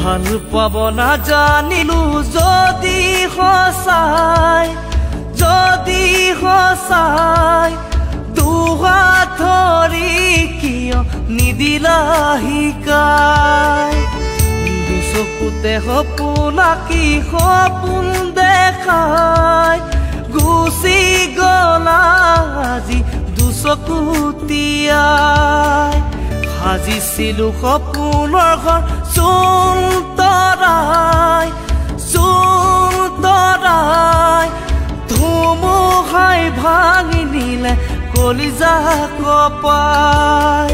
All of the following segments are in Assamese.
ভাল পাব নাজানিলো যদি সঁচাই দুহাত ধৰি কিয় নিদিলা শিকাই দুচকুতে সপোনাকি সপোন দেখাই গুচি গলা আজি দুচকুতিয়াই সাজিছিলো সপোনৰ ঘৰ চোন তৰাই ধুমুহাই ভাঙি নিলে কলিজা কপাই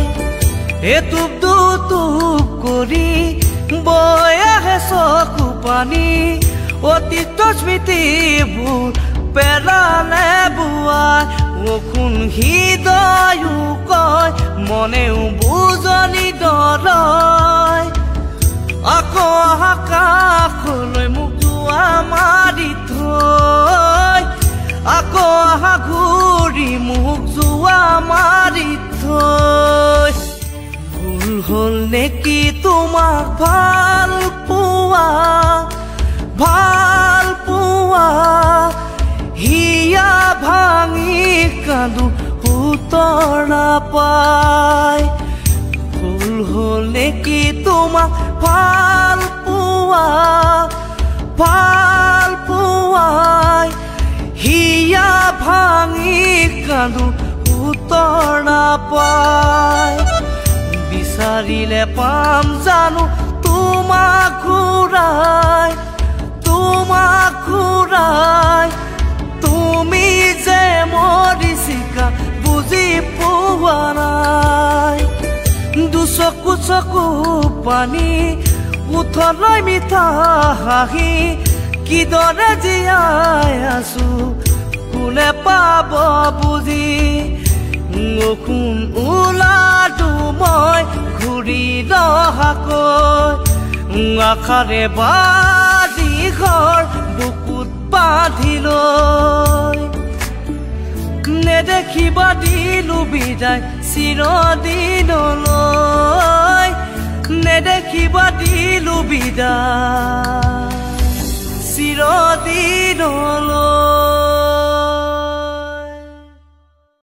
এটুপ দুটুপ কৰি বৈ আহে চকু পানী অতীতৰ স্মৃতিবোৰ পেলালে বোৱাই অখুন হৃদয়ো কয় মনেও বুজনি দৰয় আকৌ আকাশলৈ মোক জোৱা মাৰি থৈ আকৌ ঘূৰি মোক জোৱা মাৰি থৈ ভুল হ'ল নেকি তোমাক ভাল পোৱা হিয়া ভাঙি কান্দো উত্তৰ নাপাই ভুল হ'ল নেকি তোমাক ভাল পোৱা হিয়া ভাঙি কান্দো উত্তৰ নাপাই বিচাৰিলে পাম জানো তোমাক ঘূৰাই তুমি যে মৰিছিকা বুজি পোৱা নাই দুচকু চকু পানী ওঠলৈ মিঠা হাঁহি কিদৰে জীয়াই আছো কোনে পাব বুজি অখুন ওলাটো মই ঘূৰি নহাকৈ আশাৰে বাজি ঘৰ বুকুত বান্ধি লৈ নেদেখিবা দিলো বিদায় চিৰদিনলৈ নেদেখিবা দিলো বিদায় চিৰদিনলৈ